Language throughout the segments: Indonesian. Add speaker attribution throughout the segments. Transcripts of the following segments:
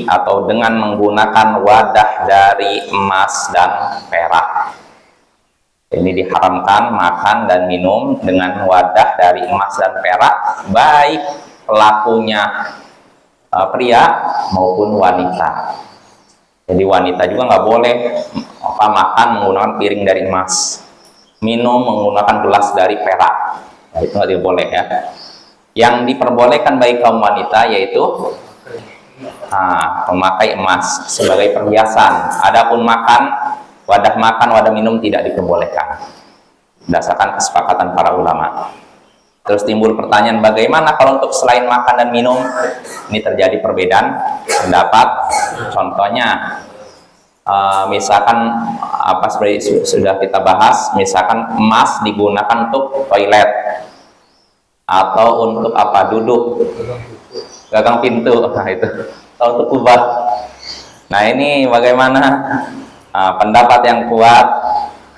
Speaker 1: atau dengan menggunakan wadah dari emas dan perak. Ini diharamkan makan dan minum dengan wadah dari emas dan perak, baik pelakunya pria maupun wanita. Jadi wanita juga nggak boleh makan menggunakan piring dari emas, minum menggunakan gelas dari perak. Nah, itu nggak boleh ya. Yang diperbolehkan bagi kaum wanita yaitu memakai emas sebagai perhiasan. Adapun wadah makan, wadah minum tidak diperbolehkan berdasarkan kesepakatan para ulama. Terus timbul pertanyaan, bagaimana kalau untuk selain makan dan minum? Ini terjadi perbedaan pendapat. Contohnya, misalkan seperti sudah kita bahas, misalkan emas digunakan untuk toilet atau untuk duduk, gagang pintu, itu, atau untuk kubah. Nah, ini bagaimana? Pendapat yang kuat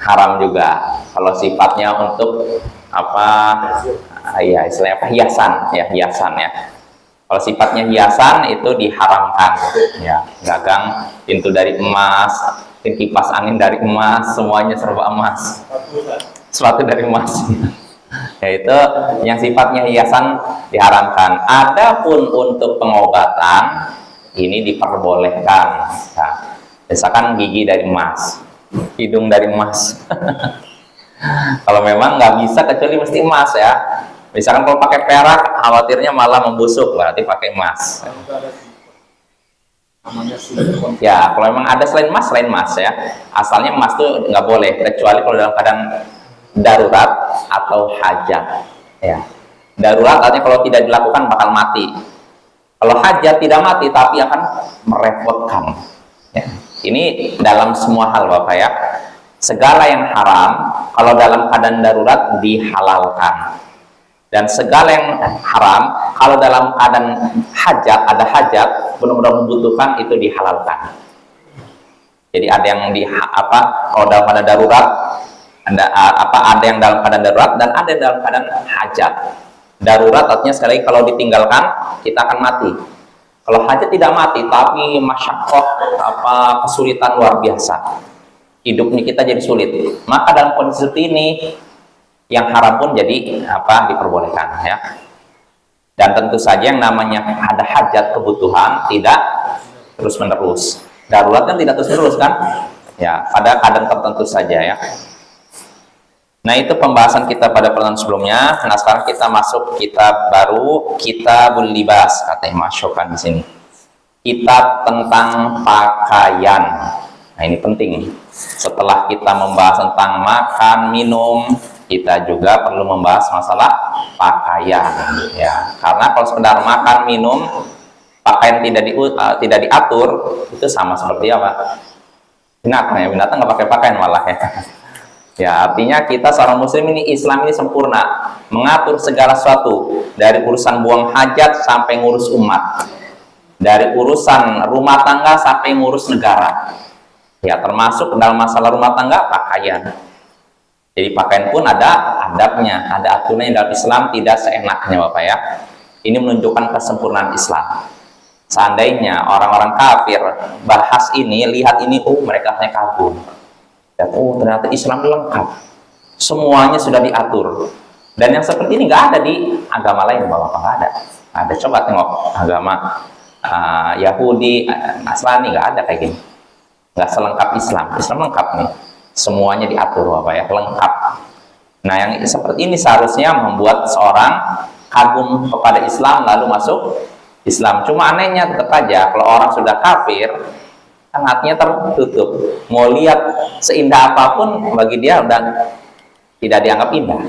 Speaker 1: haram juga kalau sifatnya untuk istilahnya hiasan ya. Kalau sifatnya hiasan itu diharamkan ya. Gagang pintu dari emas, kipas angin dari emas, semuanya serba emas, sepatu dari emas. Yaitu yang sifatnya hiasan diharamkan. Adapun untuk pengobatan ini diperbolehkan. Nah, misalkan gigi dari emas, hidung dari emas. Kalau memang nggak bisa kecuali mesti emas ya. Misalkan kalau pakai perak, khawatirnya malah membusuk, berarti pakai emas. Ya, kalau memang ada selain emas ya. Asalnya emas tuh nggak boleh, kecuali kalau dalam keadaan darurat atau hajat. Ya, darurat artinya kalau tidak dilakukan bakal mati. Kalau hajat tidak mati, tapi akan merepotkan. Ya. Ini dalam semua hal, Bapak ya. Segala yang haram, kalau dalam keadaan darurat dihalalkan. Dan segala yang haram, kalau dalam keadaan ada hajat, benar-benar membutuhkan, itu dihalalkan. Jadi ada yang kalau dalam keadaan darurat, ada yang dalam keadaan darurat dan ada yang dalam keadaan hajat. Darurat artinya sekali lagi kalau ditinggalkan kita akan mati. Kalau hajat tidak mati, tapi masyakoh kesulitan luar biasa. Hidupnya kita jadi sulit. Maka dalam kondisi seperti ini yang haram pun jadi diperbolehkan ya. Dan tentu saja yang namanya ada hajat kebutuhan tidak terus-menerus. Darurat kan tidak terus-menerus kan? Ya, pada keadaan tertentu saja ya. Nah, itu pembahasan kita pada pertemuan sebelumnya. Nah, sekarang kita masuk kitab baru, Kitabul Libas, katanya masukkan di sini. Kitab tentang pakaian. Nah, ini penting. Setelah kita membahas tentang makan, minum, kita juga perlu membahas masalah pakaian ya. Karena kalau sekedar makan, minum, pakaian tidak diatur, itu sama seperti binatang nggak pakai pakaian malah ya. Ya, artinya kita seorang muslim ini, Islam ini sempurna, mengatur segala sesuatu, dari urusan buang hajat sampai ngurus umat, dari urusan rumah tangga sampai ngurus negara. Ya, termasuk dalam masalah rumah tangga pakaian. Jadi pakaian pun ada adabnya, ada aturannya dalam Islam, tidak seenaknya Bapak ya. Ini menunjukkan kesempurnaan Islam. Seandainya orang-orang kafir bahas ini, lihat ini, mereka hanya kagum. Dan ternyata Islam lengkap, semuanya sudah diatur. Dan yang seperti ini nggak ada di agama lain, Bapak, nggak ada. Ada, coba tengok agama Yahudi, Nasrani, nggak ada kayak gini. Nggak selengkap Islam. Islam lengkap nih, semuanya diatur Bapak ya, lengkap. Nah, yang seperti ini seharusnya membuat seorang kagum kepada Islam lalu masuk Islam. Cuma anehnya tetap aja kalau orang sudah kafir, kan hatinya tertutup, mau lihat seindah apapun bagi dia udah tidak dianggap indah.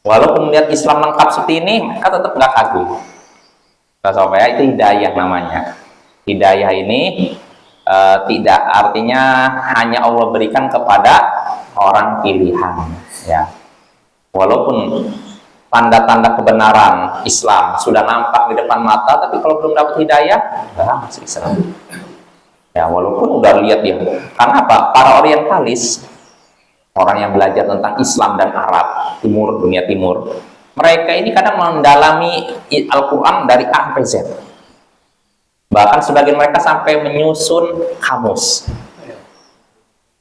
Speaker 1: Walaupun melihat Islam lengkap seperti ini, mereka tetap nggak kagum. Supaya itu hidayah namanya. Hidayah ini tidak artinya hanya Allah berikan kepada orang pilihan ya. Walaupun tanda-tanda kebenaran Islam sudah nampak di depan mata, tapi kalau belum dapat hidayah, masih Islam. Ya, walaupun udah lihat dia. Karena apa? Para orientalis, orang yang belajar tentang Islam dan Arab, dunia timur, mereka ini kadang mendalami Al-Quran dari A sampai Z. Bahkan sebagian mereka sampai menyusun kamus,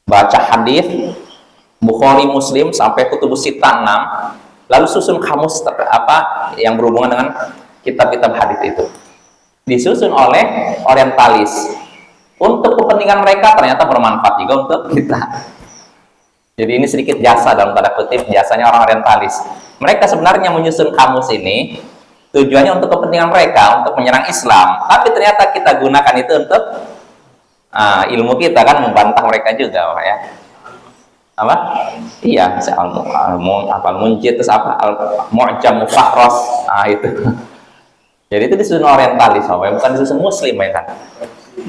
Speaker 1: baca hadis Bukhari, Muslim sampai kutubus sittah 6, lalu susun kamus yang berhubungan dengan kitab-kitab hadis itu. Disusun oleh orientalis. Untuk kepentingan mereka ternyata bermanfaat juga untuk kita. Jadi ini sedikit jasa dalam tanda kutip, jasanya orang orientalis. Mereka sebenarnya menyusun kamus ini tujuannya untuk kepentingan mereka, untuk menyerang Islam. Tapi ternyata kita gunakan itu untuk ilmu kita kan, membantah mereka juga, Pak ya. Apa? Iya, al-munjid, terus apa? Al-mu'jam mufakhras. Itu. Jadi itu disusun orientalis, Pak, bukan disusun muslim, ya kan.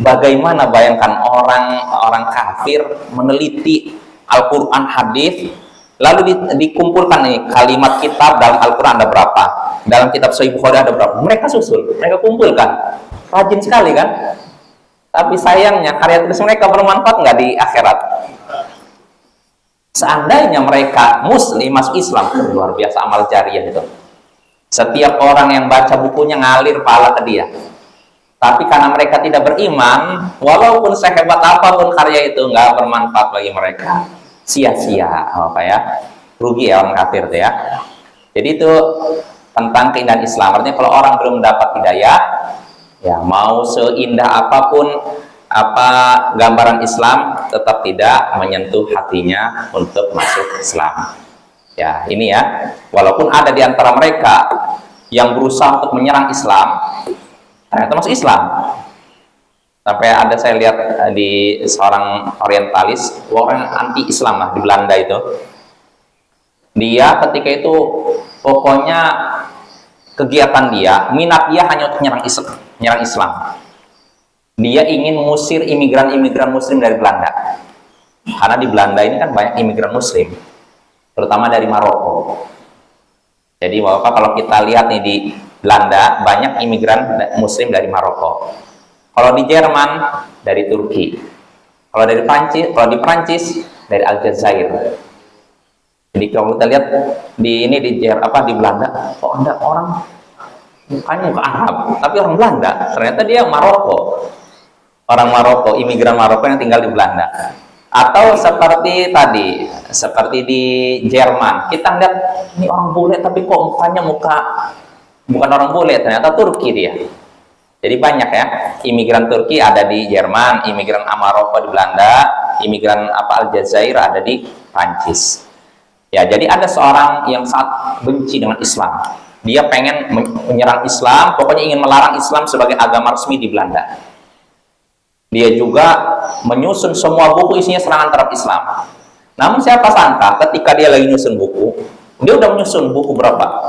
Speaker 1: Bagaimana bayangkan orang kafir meneliti Al-Qur'an, hadis, lalu dikumpulkan nih kalimat kitab dalam Al-Qur'an ada berapa, dalam kitab Sahih Bukhari ada berapa, mereka susul, mereka kumpulkan. Rajin sekali kan? Tapi sayangnya karya tulis mereka bermanfaat nggak di akhirat? Seandainya mereka muslim masuk Islam, luar biasa amal jariah itu. Setiap orang yang baca bukunya ngalir pahala ke dia. Tapi karena mereka tidak beriman, walaupun sehebat apapun karya itu nggak bermanfaat bagi mereka, sia-sia, apa ya, rugi ya orang kafir itu ya. Jadi itu tentang keindahan Islam. Artinya kalau orang belum mendapat hidayah, ya mau seindah apapun gambaran Islam, tetap tidak menyentuh hatinya untuk masuk Islam. Ya ini ya, walaupun ada di antara mereka yang berusaha untuk menyerang Islam, ternyata masuk Islam. Sampai ada saya lihat di seorang orientalis, orang anti Islam lah di Belanda itu, dia ketika itu pokoknya kegiatan dia, minat dia hanya untuk menyerang Islam. Dia ingin mengusir imigran-imigran muslim dari Belanda, karena di Belanda ini kan banyak imigran muslim, terutama dari Maroko. Jadi Bapak, kalau kita lihat nih di Belanda banyak imigran muslim dari Maroko. Kalau di Jerman dari Turki. Kalau di Prancis dari Aljazair. Jadi kalau kita lihat di Belanda, kok ada orang mukanya muka Arab, tapi orang Belanda, ternyata dia Maroko. Orang Maroko, imigran Maroko yang tinggal di Belanda. Atau seperti di Jerman, kita lihat ini orang bule tapi kok mukanya bukan orang bule, ternyata Turki dia. Jadi banyak ya, imigran Turki ada di Jerman, imigran Maroko di Belanda, imigran Aljazair ada di Prancis. Ya, jadi ada seorang yang sangat benci dengan Islam. Dia pengen menyerang Islam, pokoknya ingin melarang Islam sebagai agama resmi di Belanda. Dia juga menyusun semua buku isinya serangan terhadap Islam. Namun siapa sangka ketika dia lagi nyusun buku, dia udah menyusun buku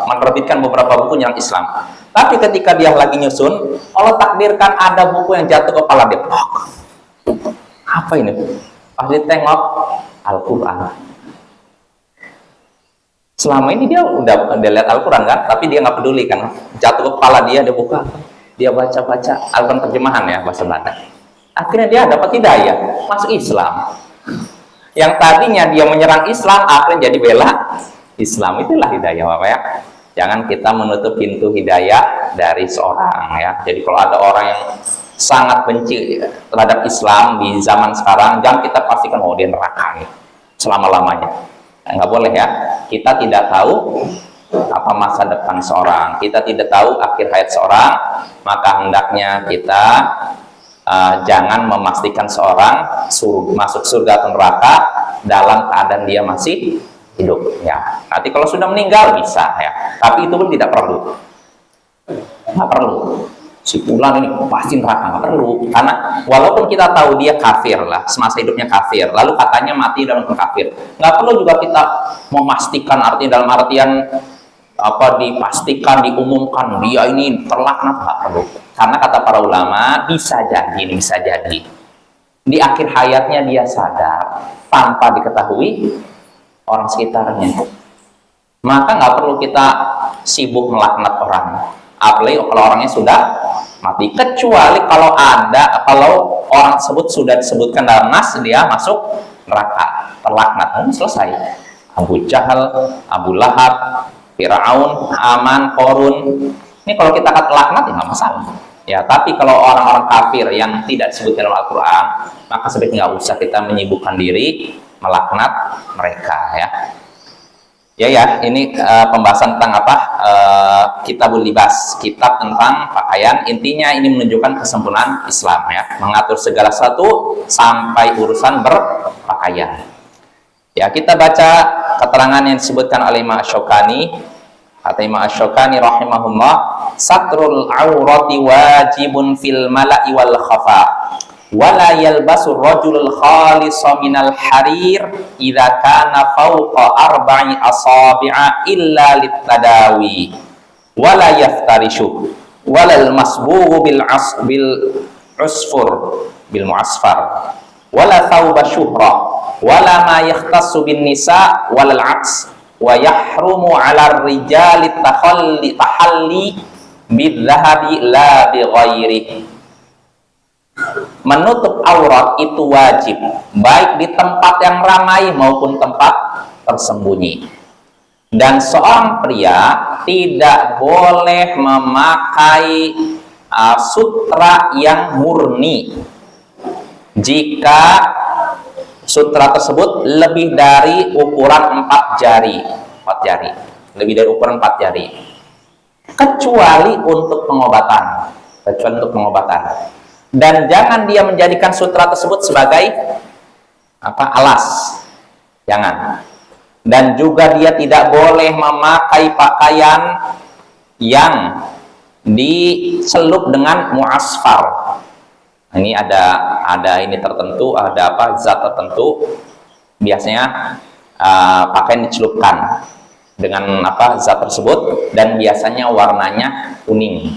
Speaker 1: menerbitkan beberapa buku yang Islam. Tapi ketika dia lagi nyusun, Allah takdirkan ada buku yang jatuh ke kepala dia. Apa ini? Pas ditengok, Al-Quran. Selama ini dia lihat Al-Quran kan, tapi dia nggak peduli kan. Jatuh ke kepala dia buka, dia baca-baca Al-Quran terjemahan ya bahasa Belanda. Akhirnya dia dapat hidayah, masuk Islam. Yang tadinya dia menyerang Islam, akhirnya jadi bela Islam. Itulah hidayah, Bapak ya. Jangan kita menutup pintu hidayah dari seorang ya. Jadi kalau ada orang yang sangat benci terhadap Islam di zaman sekarang, jangan kita pastikan dia neraka selama-lamanya. Nggak boleh ya. Kita tidak tahu apa masa depan seorang. Kita tidak tahu akhir hayat seorang, maka hendaknya kita jangan memastikan seorang masuk surga atau neraka dalam keadaan dia masih hidup ya. Nanti kalau sudah meninggal bisa ya, tapi itu pun tidak perlu. Nggak perlu si fulan ini pasti neraka, nggak perlu. Karena walaupun kita tahu dia kafir lah, semasa hidupnya kafir, lalu katanya mati dalam kafir, nggak perlu juga kita memastikan, artinya dalam artian dipastikan, diumumkan dia ini terlaknat, nggak perlu. Karena kata para ulama, bisa jadi di akhir hayatnya dia sadar tanpa diketahui orang sekitarnya, maka nggak perlu kita sibuk melaknat orang, apalagi kalau orangnya sudah mati. Kecuali kalau orang tersebut sudah disebutkan dalam nas dia masuk neraka, terlaknat, selesai. Abu Jahal, Abu Lahab, Fir'aun, Haman, Korun, ini kalau kita kata laknat ya nggak masalah. Ya, tapi kalau orang-orang kafir yang tidak disebutkan dalam Al-Quran, maka sebaiknya nggak usah kita menyibukkan diri melaknat mereka, ya. Ini pembahasan tentang apa? Kitabul libas, kitab tentang pakaian. Intinya ini menunjukkan kesempurnaan Islam, ya, mengatur segala sesuatu sampai urusan berpakaian. Ya, kita baca keterangan yang disebutkan oleh Imam Asy-Syaukani. Kata Imam Asy-Syaukani rahimahullah, satrul aurati wajibun fil mala'i wal khafa. Wala yalbasu rajulul khalisa minal harir idza kana fawqa arba'i asabi'a illa littadawi wala yaftarishu walal masbughu bil usfur bil mu'asfar wala thawba syuhra wala ma yakhtassu bin nisa walal aks wa yahrumu 'ala rijali tahalli bidzahabi la bighairihi. Menutup aurat itu wajib, baik di tempat yang ramai maupun tempat tersembunyi. Dan seorang pria tidak boleh memakai sutra yang murni jika sutra tersebut lebih dari ukuran 4 jari, lebih dari ukuran 4 jari, kecuali untuk pengobatan, Dan jangan dia menjadikan sutra tersebut sebagai alas, jangan. Dan juga dia tidak boleh memakai pakaian yang dicelup dengan muasfar. Ini ada ini tertentu, ada zat tertentu, biasanya pakaian dicelupkan dengan zat tersebut, dan biasanya warnanya kuning,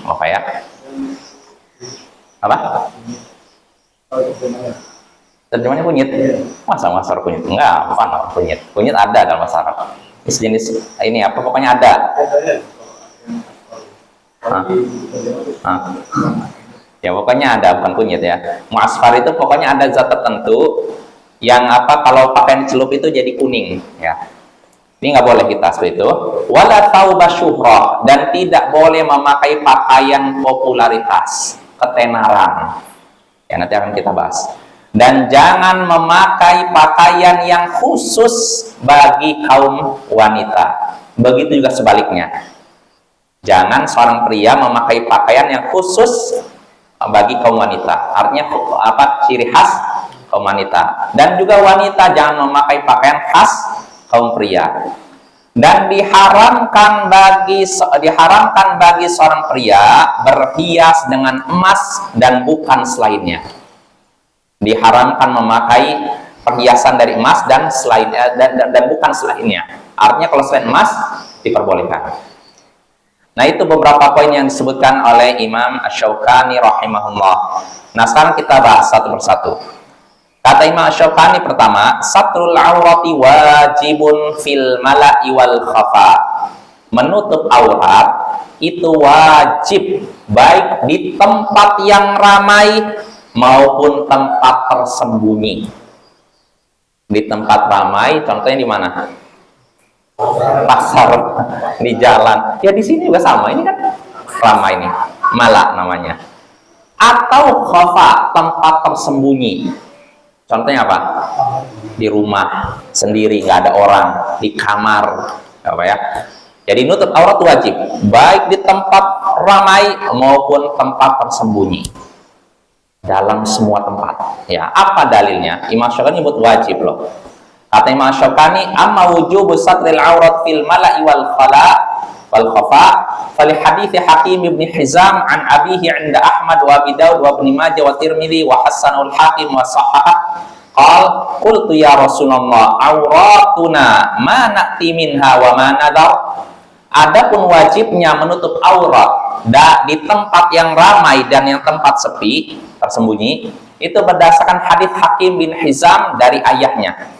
Speaker 1: terjemahnya kunyit. Masa kunyit? Enggak, bukan kunyit. Kunyit ada dalam bahasa Arab. Jenis ini pokoknya ada. Ya, pokoknya ada, bukan kunyit, ya. Muasfar itu pokoknya ada zat tertentu yang kalau pakaian dicelup itu jadi kuning, ya. Ini nggak boleh kita seperti itu. Wala thawba syuhrah, dan tidak boleh memakai pakaian popularitas, ketenaran. Ya, nanti akan kita bahas. Dan jangan memakai pakaian yang khusus bagi kaum wanita. Begitu juga sebaliknya. Jangan seorang pria memakai pakaian yang khusus bagi kaum wanita. Artinya ciri khas kaum wanita. Dan juga wanita jangan memakai pakaian khas kaum pria. Dan diharamkan bagi seorang pria berhias dengan emas dan bukan selainnya. Diharamkan memakai perhiasan dari emas dan bukan selainnya. Artinya kalau selain emas diperbolehkan. Nah, itu beberapa poin yang disebutkan oleh Imam Asy-Syaukani rahimahullah. Nah, sekarang kita bahas satu persatu. Kata Imam Asy-Syaukani pertama, satrul aurati wajibun fil mala'i wal khafa. Menutup aurat itu wajib baik di tempat yang ramai maupun tempat tersembunyi. Di tempat ramai, contohnya di mana? Pasar, di jalan. Ya di sini juga sama. Ini kan ramai nih, mala namanya. Atau khafa, tempat tersembunyi. Contohnya apa? Di rumah sendiri, nggak ada orang, di kamar, ya. Jadi nutup aurat wajib, baik di tempat ramai maupun tempat tersembunyi, dalam semua tempat. Ya, apa dalilnya? Imam Syaukani nyebut wajib loh. Kata Imam Syaukani, amma wujubu satril aurat fil mala'i wal khala wal khafa fali hadithi Hakim ibn Hizam an abihi 'inda Ahmad wa Abi Daud wa Ibnu Majah wa Tirmidzi wa hasanul Hakim wa sahhaha qal qultu ya Rasulullah auratuna ma na'ti minha wa ma nadar. Adapun wajibnya menutup aurat di tempat yang ramai dan yang tempat sepi tersembunyi itu berdasarkan hadis Hakim bin Hizam dari ayahnya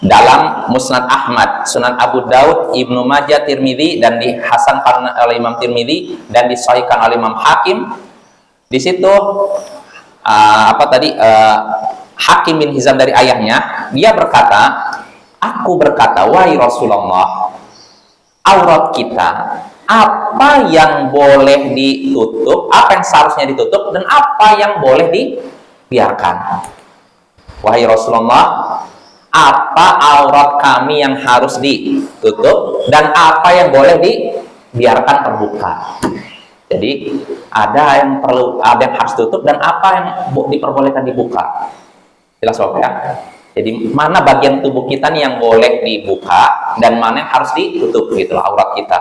Speaker 1: dalam Musnad Ahmad, Sunan Abu Daud, Ibnu Majah, Tirmidzi, dan dihasankan oleh Imam Tirmidzi dan disahihkan oleh Imam Hakim. Di situ Hakim bin Hizam dari ayahnya, dia berkata, aku berkata, wahai Rasulullah, aurat kita apa yang boleh ditutup, apa yang seharusnya ditutup, dan apa yang boleh dibiarkan. Wahai Rasulullah, apa aurat kami yang harus ditutup dan apa yang boleh dibiarkan terbuka. Jadi ada yang harus tutup dan apa yang diperbolehkan dibuka. Jelas Bapak ya? Jadi mana bagian tubuh kita nih yang boleh dibuka dan mana yang harus ditutup gitu aurat kita.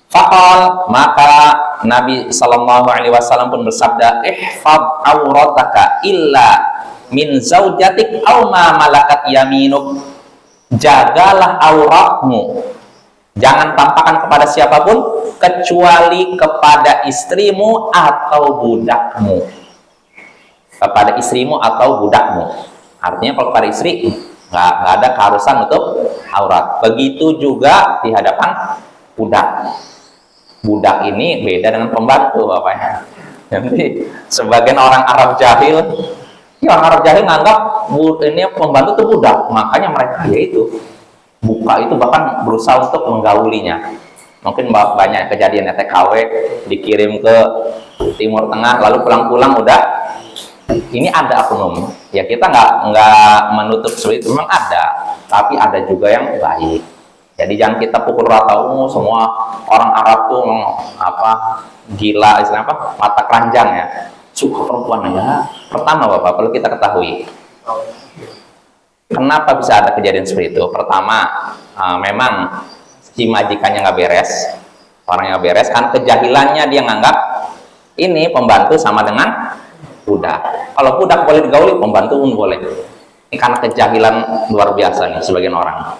Speaker 1: Faqal, maka Nabi Shallallahu Alaihi Wasallam pun bersabda, ihfad aurataka illa min zaujatik aw ma malakat yaminuk. Jagalah auratmu, jangan tampakkan kepada siapapun kecuali kepada istrimu atau budakmu. Kepada istrimu atau budakmu. Artinya kalau pada istri nggak ada keharusan untuk aurat. Begitu juga di hadapan budak. Budak ini beda dengan pembantu bapaknya. Jadi sebagian orang Arab jahil, orang Arab jahil nganggap ini pembantu itu budak, makanya mereka yaitu buka itu bahkan berusaha untuk menggaulinya. Mungkin banyak kejadian TKW dikirim ke Timur Tengah, lalu pulang-pulang udah ini ada oknum. Ya kita nggak menutup seperti itu, memang ada, tapi ada juga yang baik. Jadi jangan kita pukul rata semua orang Arab tuh gila, istilah apa, mata keranjang ya, suka perempuan ya. Pertama Bapak perlu kita ketahui kenapa bisa ada kejadian seperti itu. Pertama memang si majikannya nggak beres, orangnya nggak beres, kan kejahilannya dia nganggap ini pembantu sama dengan budak. Kalau budak boleh digauli, pembantu pun boleh. Ini karena kejahilan luar biasa nih sebagian orang.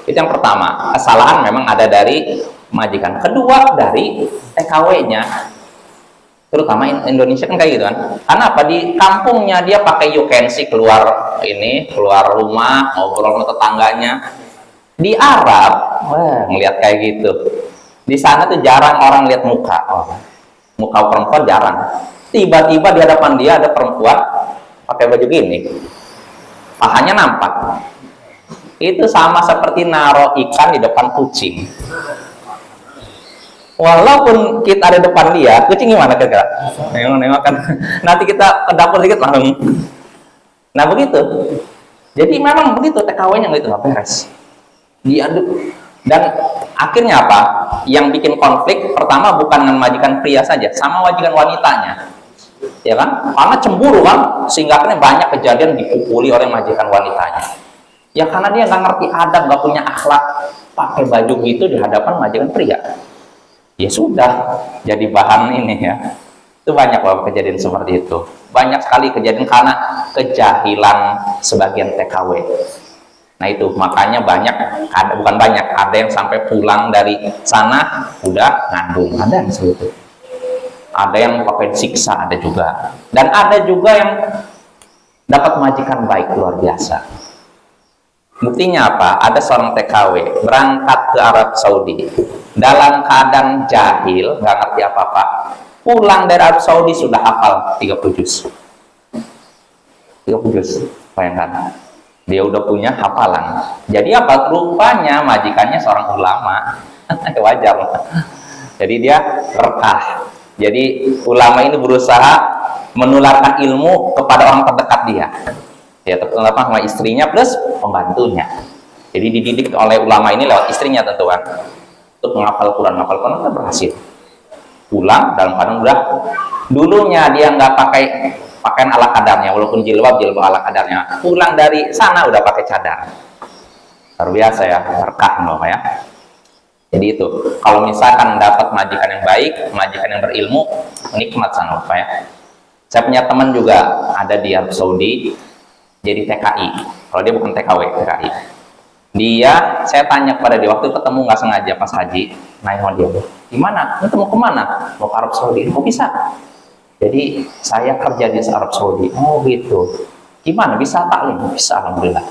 Speaker 1: Itu yang pertama, kesalahan memang ada dari majikan. Kedua, dari TKW-nya. Terutama Indonesia kan kayak gitu kan. Karena apa? Di kampungnya dia pakai you can see, keluar rumah, ngobrol sama tetangganya. Di Arab, ngelihat kayak gitu. Di sana tuh jarang orang lihat muka. Muka perempuan jarang. Tiba-tiba di hadapan dia ada perempuan pakai baju gini. Pahanya nampak. Itu sama seperti naruh ikan di depan kucing. Walaupun kita ada depan dia, kucing gimana kira-kira? Nengok kan. Nanti kita ke dapur sedikit langsung. Nah begitu. Jadi memang begitu TKW-nya gitu nggak beres. Diaduk. Dan akhirnya apa? Yang bikin konflik pertama bukan dengan majikan pria saja, sama majikan wanitanya. Ya kan? Karena cemburu kan, sehingga akhirnya banyak kejadian dipukuli oleh majikan wanitanya. Ya karena dia nggak ngerti adab, nggak punya akhlak, pakai baju gitu di hadapan majikan pria. Ya sudah, jadi bahan ini ya. Itu banyak Bapak kejadian seperti itu. Banyak sekali kejadian karena kejahilan sebagian TKW. Nah itu makanya ada yang sampai pulang dari sana udah ngandung, ada yang seperti itu. Ada yang pakai siksa, ada juga. Dan ada juga yang dapat majikan baik luar biasa. Buktinya apa? Ada seorang TKW berangkat ke Arab Saudi dalam keadaan jahil, nggak ngerti apa-apa. Pulang dari Arab Saudi sudah hafal 30 juz. 30 juz, bayangkan. Dia udah punya hafalan. Jadi apa? Rupanya majikannya seorang ulama. Wajar. Jadi dia rekah. Jadi ulama ini berusaha menularkan ilmu kepada orang terdekat dia. Ya, terutama sama istrinya plus pembantunya. Jadi dididik oleh ulama ini lewat istrinya tentu kan, untuk menghafal Quran. Menghafal Quran kan berhasil. Pulang dalam keadaan udah dulunya dia nggak pakai pakaian ala kadarnya, walaupun jilbab ala kadarnya. Pulang dari sana udah pakai cadar. Luar biasa ya, berkah Bapak ya. Jadi itu, kalau misalkan dapat majikan yang baik, majikan yang berilmu, nikmat sana Bapak ya. Saya punya teman juga ada di Arab Saudi, jadi TKI. Kalau dia bukan TKW, TKI. Dia, saya tanya kepada dia, waktu ketemu nggak sengaja pas haji, nanya sama dia, gimana? Itu mau kemana? Mau ke Arab Saudi? Mau bisa? Jadi saya kerja di Arab Saudi. Oh gitu. Gimana? Bisa taklim? Bisa, alhamdulillah.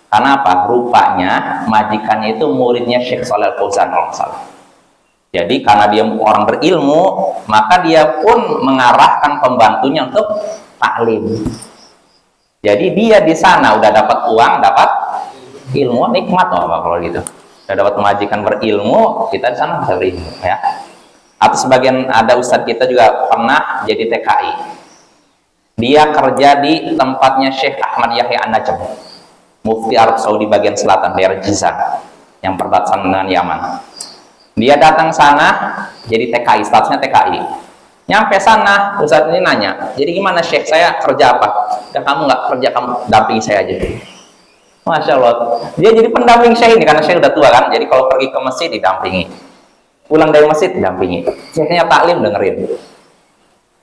Speaker 1: Karena apa? Rupanya majikannya itu muridnya Syekh Shalal Fauzan kalau nggak salah. Jadi karena dia orang berilmu, maka dia pun mengarahkan pembantunya untuk taklim. Jadi dia di sana udah dapat uang, dapat ilmu, nikmat loh Pak kalau gitu. Udah dapat majikan berilmu, kita di sana bisa berilmu ya. Atau sebagian ada ustadz kita juga pernah jadi TKI. Dia kerja di tempatnya Syekh Ahmad Yahya An-Najm, Mufti Arab Saudi bagian selatan, daerah Jizan, yang perbatasan dengan Yaman. Dia datang sana jadi TKI, statusnya TKI. Nyampe sana, ustadz ini nanya, jadi gimana Syekh, saya kerja apa? Ya kamu nggak kerja, kamu dampingi saya aja. Masya Allah, dia jadi pendamping Syekh ini karena Syekh udah tua kan. Jadi kalau pergi ke masjid didampingi, pulang dari masjid didampingi, Syekhnya taklim dengerin.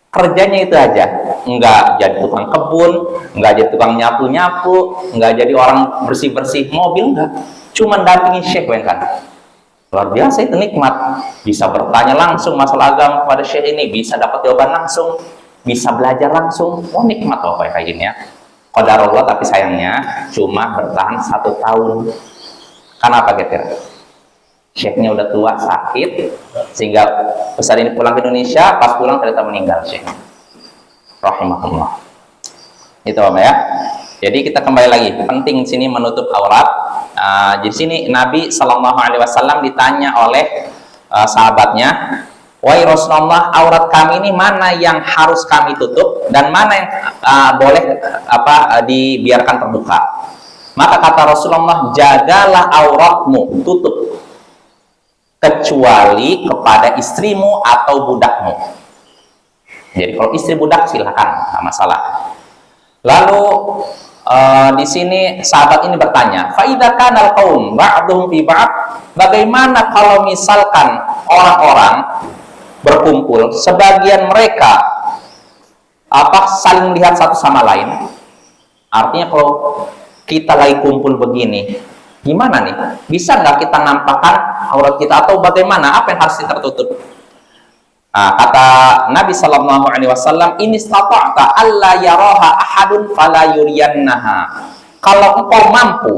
Speaker 1: Kerjanya itu aja, nggak jadi tukang kebun, nggak jadi tukang nyapu-nyapu, nggak jadi orang bersih-bersih mobil, nggak, cuma dampingi Syekh kan. Luar biasa itu nikmat, bisa bertanya langsung masalah agama kepada Syekh ini, bisa dapat jawaban langsung, bisa belajar langsung. Oh nikmat loh kayak gini ya. Qadarullah, tapi sayangnya cuma bertahan 1 tahun. Kenapa getir? Syekhnya udah tua, sakit, sehingga besar ini pulang ke Indonesia, pas pulang ternyata meninggal Syekh. Rahimahullah. Itu Om ya. Jadi kita kembali lagi, penting sini menutup aurat. Di sini Nabi Shallallahu Alaihi Wasallam ditanya oleh sahabatnya, wahai Rasulullah, aurat kami ini mana yang harus kami tutup dan mana yang boleh dibiarkan terbuka? Maka kata Rasulullah, jagalah auratmu, tutup, kecuali kepada istrimu atau budakmu. Jadi kalau istri budak silakan, nggak masalah. Lalu di sini sahabat ini bertanya, fa idza kana al-qaum ba'dhum fi ba'd, bagaimana kalau misalkan orang-orang berkumpul, sebagian mereka saling melihat satu sama lain? Artinya kalau kita lagi kumpul begini, gimana nih? Bisa nggak kita nampakkan aurat kita atau bagaimana? Apa yang harus tertutup? Kata Nabi Sallallahu Alaihi Wasallam, ini stata'ta alla yaraha ahadun fala yuriyannaha. Kalau engkau mampu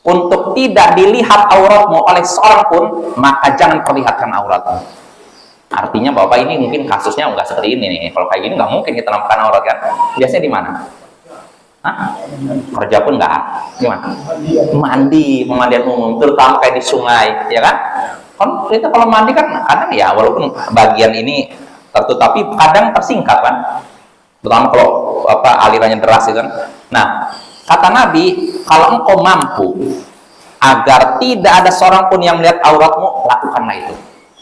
Speaker 1: untuk tidak dilihat auratmu oleh seorang pun, maka jangan perlihatkan auratmu. Artinya Bapak ini mungkin kasusnya nggak seperti ini nih. Kalau kayak gini nggak mungkin kita nampakkan aurat kan? Biasanya di mana? Kerja pun nggak. Gimana? Mandi, pemandian umum, terutama kayak di sungai, ya kan? Kan kita kalau mandi kan kadang ya walaupun bagian ini tertutup tapi kadang tersingkap kan, terutama kalau alirannya deras itu kan. Nah, kata Nabi, kalau engkau mampu agar tidak ada seorang pun yang melihat auratmu, lakukanlah itu.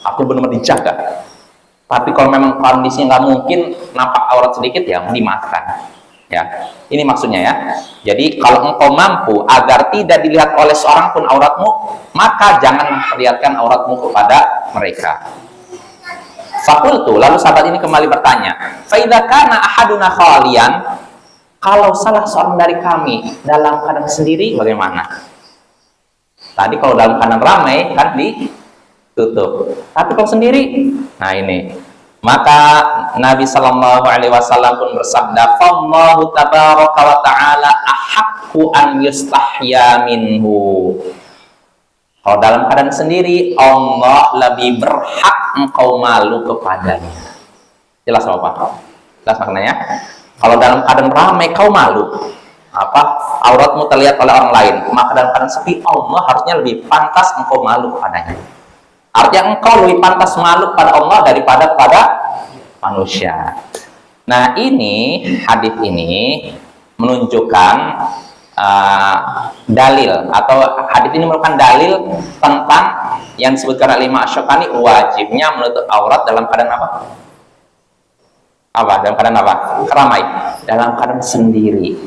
Speaker 1: Aku benar-benar dijaga. Tapi kalau memang kondisinya nggak mungkin nampak aurat sedikit, ya dimaafkan. Ya, ini maksudnya ya. Jadi kalau engkau mampu agar tidak dilihat oleh seorang pun auratmu, maka jangan memperlihatkan auratmu kepada mereka. Fakultu, lalu sahabat ini kembali bertanya, fa idza kana ahaduna khalian, kalau salah seorang dari kami dalam keadaan sendiri bagaimana? Tadi kalau dalam keadaan ramai kan ditutup. Tapi kalau sendiri, nah ini. Maka Nabi Sallallahu Alaihi Wasallam pun bersabda, "Fallahu tabaraka wa ta'ala ahaqqu an yustahya minhu." Kalau dalam keadaan sendiri, Allah lebih berhak engkau malu kepadanya. Jelas Bapak? Jelas maknanya? Kalau dalam keadaan ramai kau malu, auratmu terlihat oleh orang lain, maka dalam keadaan sepi Allah harusnya lebih pantas engkau malu kepadanya. Artinya engkau lebih pantas malu pada Allah daripada pada manusia. Nah, ini hadis ini menunjukkan dalil, atau hadis ini merupakan dalil tentang yang disebutkan oleh Imam Asy-Syaukani, wajibnya menutup aurat dalam keadaan apa? Dalam keadaan apa? Ramai. Dalam keadaan sendiri.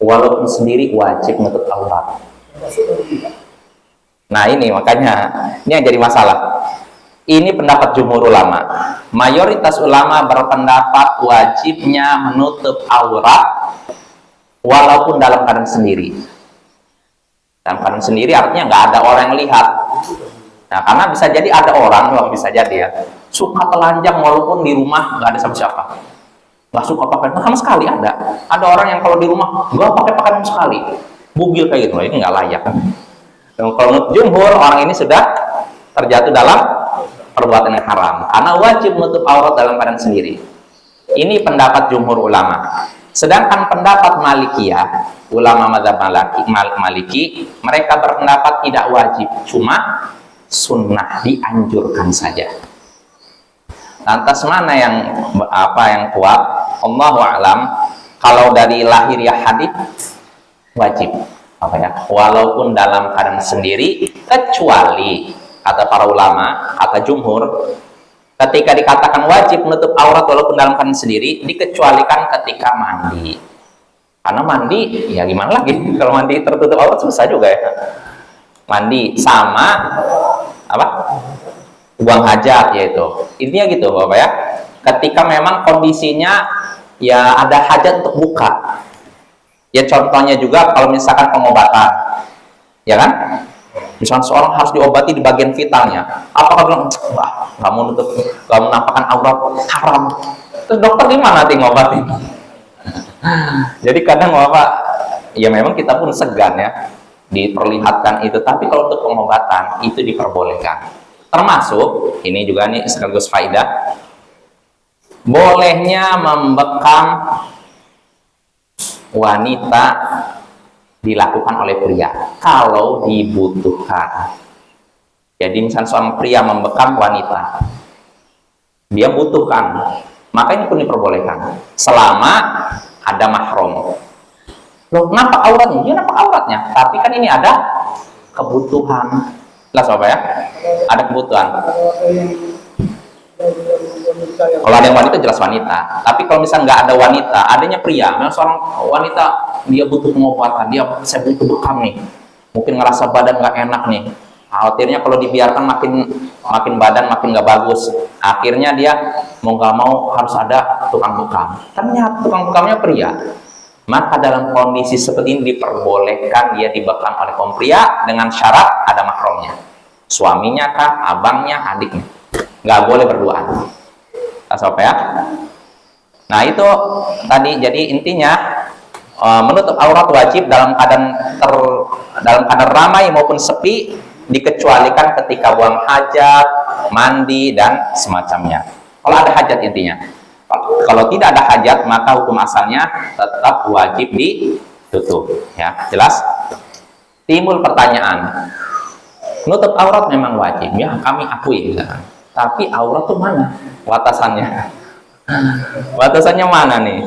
Speaker 1: Walaupun sendiri wajib menutup aurat. Nah ini makanya ini yang jadi masalah. Ini pendapat jumhur ulama. Mayoritas ulama berpendapat wajibnya menutup aurat walaupun dalam keadaan sendiri. Dalam keadaan sendiri artinya nggak ada orang yang lihat. Nah karena bisa jadi ada orang yang bisa jadi ya suka telanjang walaupun di rumah nggak ada siapa-siapa. Nggak suka pakai sama sekali ada. Ada orang yang kalau di rumah nggak pakai pakaian sekali. Bugil kayak gitu, ini nggak layak. Dan kalau menurut jumhur, orang ini sudah terjatuh dalam perbuatan yang haram karena wajib menutup aurat dalam keadaan sendiri. Ini pendapat jumhur ulama. Sedangkan pendapat Malikiyah, ulama mazhab Maliki, mereka berpendapat tidak wajib, cuma sunnah, dianjurkan saja. Lantas mana yang kuat? Allahu a'lam. Kalau dari lahiriah hadis wajib, walaupun dalam keadaan sendiri, kecuali kata para ulama, kata jumhur, ketika dikatakan wajib menutup aurat walaupun dalam keadaan sendiri, dikecualikan ketika mandi. Karena mandi, ya gimana lagi? Kalau mandi tertutup aurat susah juga ya. Mandi sama buang hajat, yaitu intinya gitu Bapak ya. Ketika memang kondisinya ya ada hajat untuk buka. Ya contohnya juga kalau misalkan pengobatan, ya kan? Misalnya seorang harus diobati di bagian vitalnya, apakah bilang, wah, kamu menampakkan aurat haram, terus dokter gimana nanti ngobatin? Jadi kadang Bapak, ya memang kita pun segan ya diperlihatkan itu, tapi kalau untuk pengobatan itu diperbolehkan. Termasuk ini juga nih sekaligus faedah, bolehnya membekam wanita dilakukan oleh pria kalau dibutuhkan. Jadi misalnya seorang pria membekam wanita, dia butuhkan, maka ini pun diperbolehkan selama ada mahram. Loh, nampak auratnya? Dia nampak auratnya, tapi kan ini ada kebutuhan. Jelas Bapak ya? Ada kebutuhan. Kalau ada yang wanita jelas wanita, tapi kalau misalnya nggak ada wanita, adanya pria, memang seorang wanita dia butuh pengobatan, saya butuh bekam nih, mungkin ngerasa badan nggak enak nih, khawatirnya kalau dibiarkan makin badan makin nggak bagus, akhirnya dia mau nggak mau harus ada tukang bekam. Ternyata tukang bekamnya pria, maka dalam kondisi seperti ini diperbolehkan dia dibekam oleh kaum pria dengan syarat ada mahramnya, suaminya kah, abangnya, adiknya. Nggak boleh berduaan. Apa ya? Nah itu tadi, jadi intinya menutup aurat wajib dalam keadaan ramai maupun sepi, dikecualikan ketika buang hajat, mandi dan semacamnya. Kalau ada hajat intinya. Kalau tidak ada hajat, maka hukum asalnya tetap wajib ditutup. Ya, jelas? Timbul pertanyaan, menutup aurat memang wajib, ya kami akui. Misalkan. Tapi aurat tuh mana batasannya? Batasannya mana nih?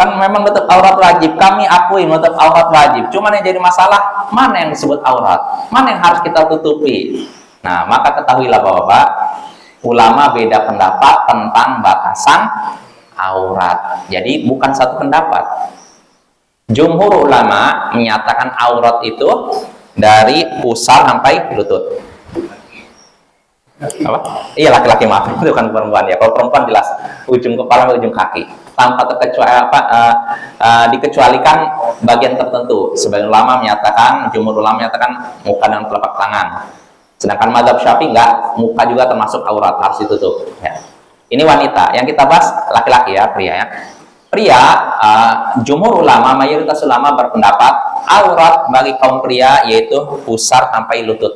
Speaker 1: Kan memang menutup aurat wajib, kami akui menutup aurat wajib. Cuman yang jadi masalah, mana yang disebut aurat? Mana yang harus kita tutupi? Nah, maka ketahuilah Bapak, ulama beda pendapat tentang batasan aurat. Jadi bukan satu pendapat. Jumhur ulama menyatakan aurat itu dari pusar sampai lutut. Apa? Iya laki-laki, maaf, itu kan perempuan ya. Kalau perempuan jelas ujung kepala sampai ujung kaki, tanpa dikecualikan bagian tertentu. Sebagian ulama menyatakan, jumhur ulama menyatakan muka dan telapak tangan. Sedangkan mazhab Syafi'i enggak, muka juga termasuk aurat, harus ditutup. Ya. Ini wanita. Yang kita bahas laki-laki ya, pria ya. Pria, jumhur ulama, mayoritas ulama berpendapat aurat bagi kaum pria yaitu pusar sampai lutut.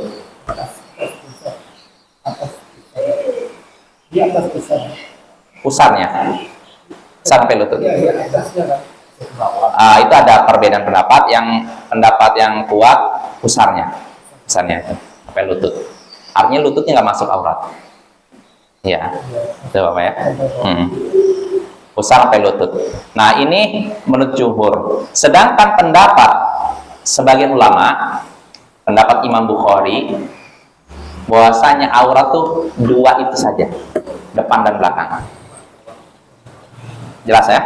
Speaker 2: Di atas pusar.
Speaker 1: Pusarnya sampai lutut. Itu ada perbedaan pendapat. Pendapat yang kuat pusarnya itu sampai lutut. Artinya lututnya nggak masuk aurat. Ya, itu Bapak ya. Pusar sampai lutut. Nah ini menurut jumhur. Sedangkan pendapat sebagian ulama, pendapat Imam Bukhari, bahwasanya aurat tuh dua itu saja, depan dan belakang. Jelas ya?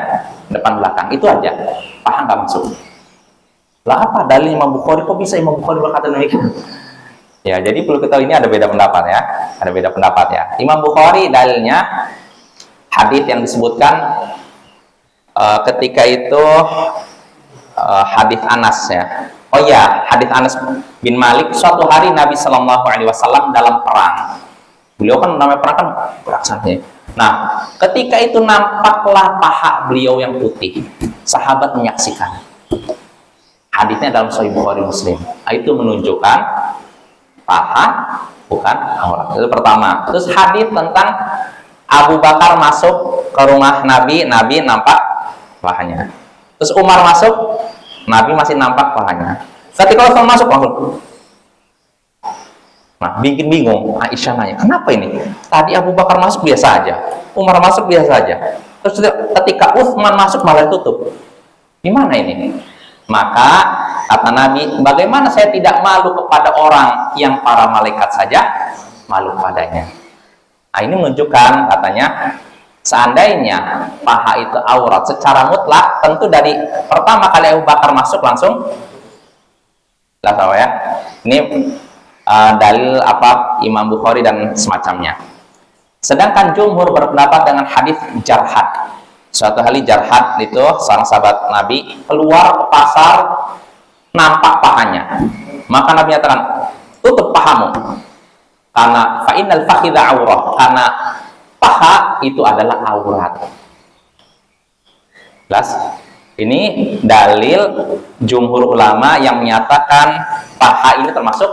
Speaker 1: Depan belakang itu aja, paha nggak masuk. Lah apa dalil Imam Bukhari? Kok bisa Imam Bukhari berkata demikian? Ya, jadi perlu kita ini ada beda pendapat ya, ada beda pendapat ya. Imam Bukhari dalilnya hadits yang disebutkan ketika itu hadits Anas ya. Oh ya, hadits Anas bin Malik, suatu hari Nabi Shallallahu Alaihi Wasallam dalam perang. Beliau kan namanya perang kan peraksanya. Nah, ketika itu nampaklah paha beliau yang putih. Sahabat menyaksikan. Haditsnya dalam Sahih Bukhari Muslim. Itu menunjukkan paha bukan aurat. Itu pertama. Terus hadits tentang Abu Bakar masuk ke rumah Nabi, Nabi nampak pahanya. Terus Umar masuk, Nabi masih nampak pahanya. Ketika Utsman masuk langsung, nah bikin bingung. Aisyah nanya, kenapa ini? Tadi Abu Bakar masuk biasa aja, Umar masuk biasa aja. Terus ketika Utsman masuk malah tutup. Gimana ini? Maka kata Nabi, bagaimana saya tidak malu kepada orang yang para malaikat saja malu padanya. Nah, ini menunjukkan katanya, seandainya paha itu aurat secara mutlak, tentu dari pertama kali Abu Bakar masuk langsung lah tahu ya. Ini dalil apa Imam Bukhari dan semacamnya. Sedangkan jumhur berpendapat dengan hadis Jarhad. Suatu hari Jarhad itu seorang sahabat Nabi keluar ke pasar, nampak pahanya. Maka Nabi nyatakan, tutup pahamu, karena fa'innal fakhidha aurah, karena paha itu adalah aurat. Jelas? Ini dalil jumhur ulama yang menyatakan paha ini termasuk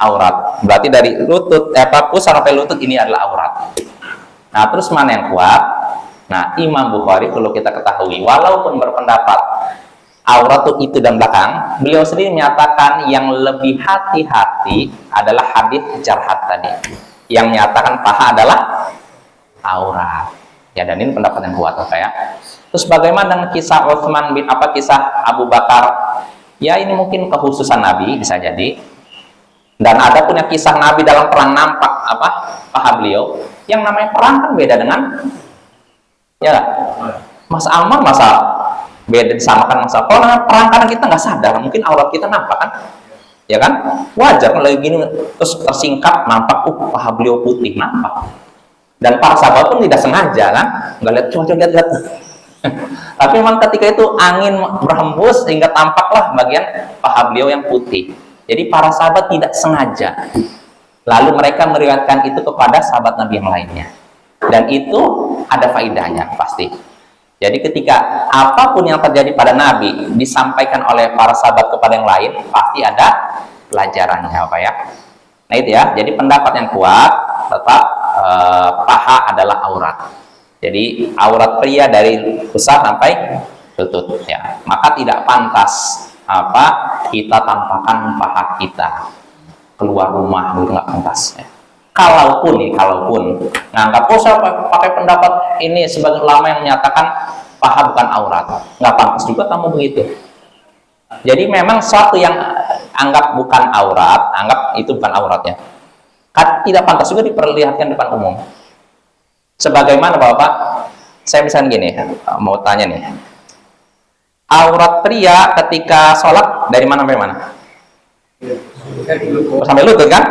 Speaker 1: aurat. Berarti dari lutut, pusar sampai lutut ini adalah aurat. Nah, terus mana yang kuat? Nah, Imam Bukhari perlu kita ketahui, walaupun berpendapat aurat itu dan belakang, beliau sendiri menyatakan yang lebih hati-hati adalah hadis Jarhad tadi, yang menyatakan paha adalah aurat. Ya, dan ini pendapat yang kuat, ya. Terus bagaimana dengan kisah Utsman bin kisah Abu Bakar? Ya, ini mungkin kekhususan Nabi bisa jadi. Dan ada punya kisah Nabi dalam perang nampak paha beliau. Yang namanya perang kan beda dengan ya gak? Mas Amar masa beda disamakan masa kalau namanya perang karena kita nggak sadar, mungkin aurat kita nampak kan, ya kan, wajar kalau gini terus tersingkap nampak paha beliau putih nampak, dan para sahabat pun tidak sengaja kan, nggak lihat, cuma lihat tapi memang ketika itu angin berhembus sehingga tampaklah bagian paha beliau yang putih. Jadi para sahabat tidak sengaja, lalu mereka meriwayatkan itu kepada sahabat Nabi yang lainnya. Dan itu ada faedahnya pasti. Jadi ketika apapun yang terjadi pada Nabi disampaikan oleh para sahabat kepada yang lain, pasti ada pelajarannya, ya. Nah itu ya. Jadi pendapat yang kuat tetap paha adalah aurat. Jadi aurat pria dari pusar sampai lutut, ya. Maka tidak pantas kita tampakkan paha kita keluar rumah, itu nggak pantas, ya. Kalaupun nganggap saya pakai pendapat ini sebagai ulama yang menyatakan paha bukan aurat, nggak pantas juga kamu begitu. Jadi memang suatu yang anggap bukan aurat, anggap itu bukan auratnya, tidak pantas juga diperlihatkan depan umum. Sebagaimana Bapak, saya misalnya gini, mau tanya nih, aurat pria ketika sholat dari mana sampai mana? Sampai lutut kan?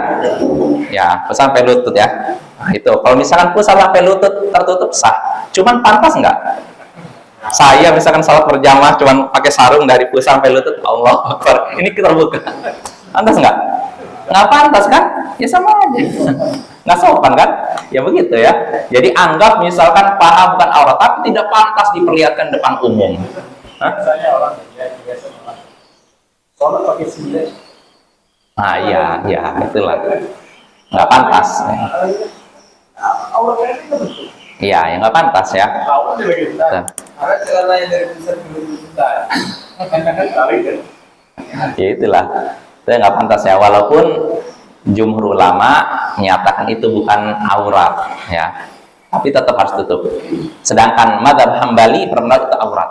Speaker 1: Ya, sampai lutut ya. Nah, itu kalau misalkan pusar sampai lutut tertutup sah. Cuman pantas nggak? Saya misalkan salat berjamaah cuman pakai sarung dari pusar sampai lutut, Allah Akbar. Ini kita buka. Pantas nggak? Nggak pantas kan? Ya sama aja. Nggak sopan kan? Ya begitu ya. Jadi anggap misalkan paha bukan aurat, tapi tidak pantas diperlihatkan depan umum.
Speaker 2: Misalnya orang biasa sholat pakai sendal.
Speaker 1: Nah, iya, itulah. Nggak pantas. Iya, yang nggak pantas ya.
Speaker 2: Karena celananya dari pusat ke lutut.
Speaker 1: Ya itulah. Itu nggak pantas ya. Walaupun jumhur ulama menyatakan itu bukan aurat, ya. Tapi tetap harus tutup. Sedangkan mazhab Hambali berpendapat itu aurat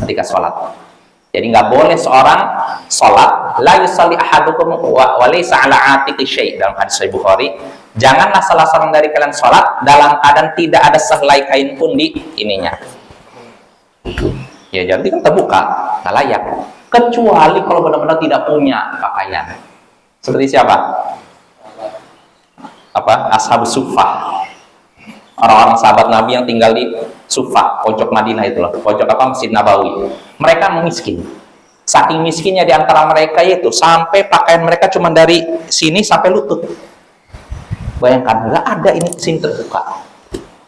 Speaker 1: ketika sholat. Jadi nggak boleh seorang sholat la yusalli ahadukum wa laysa ala atiqi syai', dalam hadis Sahih Bukhari, janganlah salah seorang dari kalian sholat dalam keadaan tidak ada sehelai kain pun di ininya. Ya jadi kan terbuka, nggak layak. Kecuali kalau benar-benar tidak punya pakaian. Seperti siapa? Ashabus Suffah. Orang-orang sahabat Nabi yang tinggal di Sufah, pojok Madinah itu loh, pojok Masjid Nabawi. Mereka miskin. Saking miskinnya di antara mereka itu sampai pakaian mereka cuma dari sini sampai lutut. Bayangkan, nggak ada ini sini terbuka.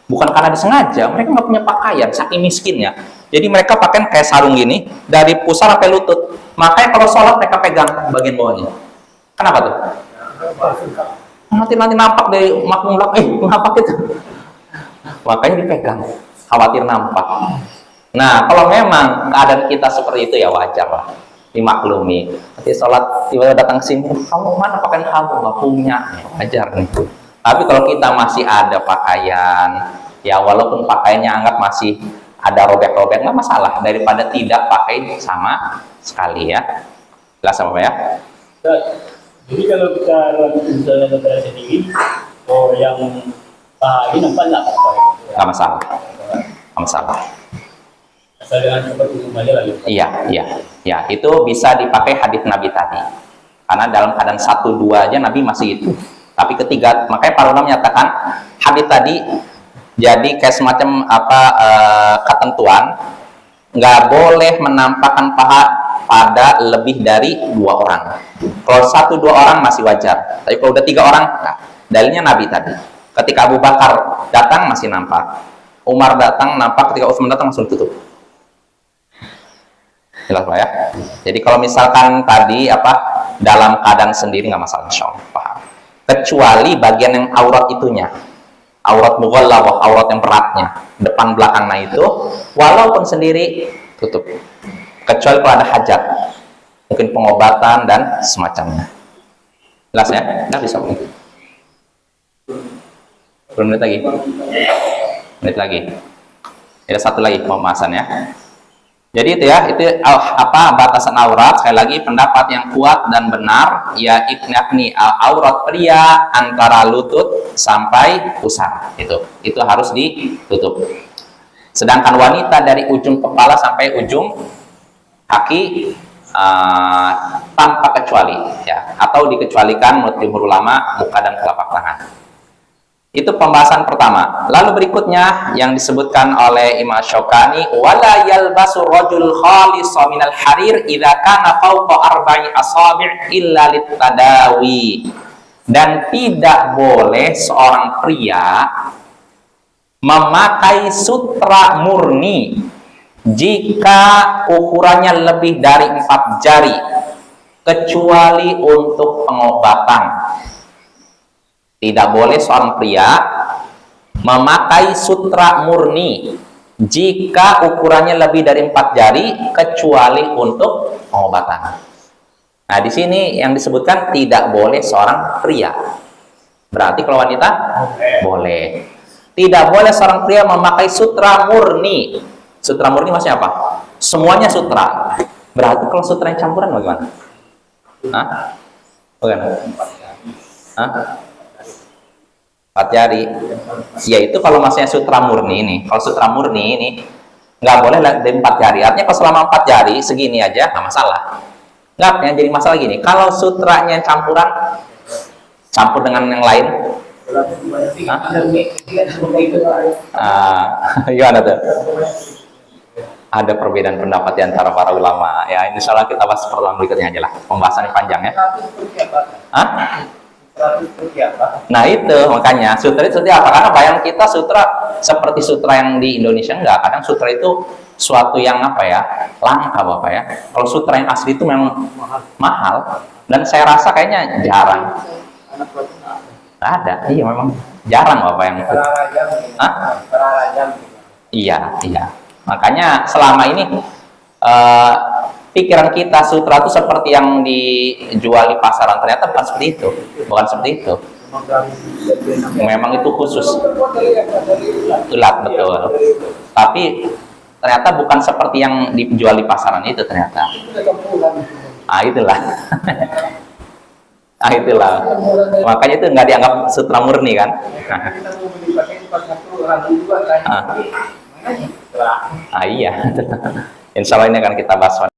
Speaker 1: Bukan karena disengaja, mereka nggak punya pakaian, saking miskinnya. Jadi mereka pakai kayak sarung gini dari pusar sampai lutut. Makanya kalau sholat mereka pegang bagian bawahnya. Kenapa tuh? Nanti nampak dari makmum belakang, kenapa gitu? Makanya dipegang, khawatir nampak. Nah, kalau memang keadaan kita seperti itu ya wajar lah, dimaklumi. Nanti sholat tiba-tiba datang sini, kamu mana pakaian kamu? Nggak punya, ya, wajar nih. Tapi kalau kita masih ada pakaian, ya walaupun pakaiannya anggap masih ada robek-robek, nggak masalah, daripada tidak pakai sama sekali ya. Jelas apa ya?
Speaker 3: Jadi kalau kita misalnya negara sendiri, oh yang ini nampak nggak apa-apa.
Speaker 1: Nggak masalah, nggak masalah.
Speaker 3: Asal dengan seperti itu aja lah.
Speaker 1: Iya, iya, ya itu bisa dipakai hadis Nabi tadi. Karena dalam keadaan 1-2 aja Nabi masih itu. Tapi ketiga, makanya para ulama menyatakan hadis tadi jadi kayak semacam ketentuan, nggak boleh menampakkan paha pada lebih dari 2 orang. Kalau 1-2 orang masih wajar, tapi kalau udah 3 orang, nah, dalilnya Nabi tadi. Ketika Abu Bakar datang masih nampak, Umar datang nampak, ketika Utsman datang langsung tutup. Jelas Pak ya? Jadi kalau misalkan tadi dalam keadaan sendiri nggak masalah, insya Allah paham. Kecuali bagian yang aurat itunya, aurat mughalladzah, aurat yang beratnya, depan belakang, nah itu walaupun sendiri tutup. Kecuali kalau ada hajat, mungkin pengobatan dan semacamnya. Jelas ya? Nggak bisa mungkin. Menit lagi. Menit lagi. Ada 1 lagi pembahasan ya. Jadi itu ya, itu batasan aurat. Sekali lagi pendapat yang kuat dan benar ya, yakni aurat pria antara lutut sampai pusar. Itu harus ditutup. Sedangkan wanita dari ujung kepala sampai ujung kaki tanpa kecuali ya, atau dikecualikan menurut jumhur ulama muka dan telapak tangan. Itu pembahasan pertama. Lalu berikutnya yang disebutkan oleh Imam Syaukani, wala yalbasu rajul khalisan minal harir idza kana fawqa 4 asabi' illa litadawi. Dan tidak boleh seorang pria memakai sutra murni jika ukurannya lebih dari 4 jari, kecuali untuk pengobatan. Tidak boleh seorang pria memakai sutra murni jika ukurannya lebih dari 4 jari, kecuali untuk pengobatan. Nah, di sini yang disebutkan tidak boleh seorang pria. Berarti kalau wanita boleh. Tidak boleh seorang pria memakai sutra murni. Sutra murni maksudnya apa? Semuanya sutra. Berarti kalau sutra yang campuran bagaimana? Hah? Bagaimana? Hah? 4 jari. Yaitu kalau maksudnya sutra murni ini. Kalau sutra murni ini nggak boleh dari 4 jari. Artinya kalau selama 4 jari segini aja nggak masalah. Nggak, yang jadi masalah gini. Kalau sutranya campuran, campur dengan yang lain, gimana tuh? Ada perbedaan pendapat di antara para ulama. Ya, insya Allah kita bahas pertemuan berikutnya aja lah. Pembahasannya panjang ya. Hah? Nah itu makanya sutra itu seperti apa? Karena bayang kita sutra seperti sutra yang di Indonesia enggak. Kadang sutra itu suatu yang langka Bapak ya. Kalau sutra yang asli itu memang mahal dan saya rasa kayaknya jarang. Nggak ada, iya memang jarang Bapak yang itu. Hah? Iya. Makanya selama ini pikiran kita sutra itu seperti yang dijual di pasaran, ternyata bukan seperti itu. Memang itu khusus ulat, betul. Tapi ternyata bukan seperti yang dijual di pasaran itu ternyata. Itulah. Itulah. Makanya itu nggak dianggap sutra murni kan. Iya. Insya Allah ini akan kita bahas.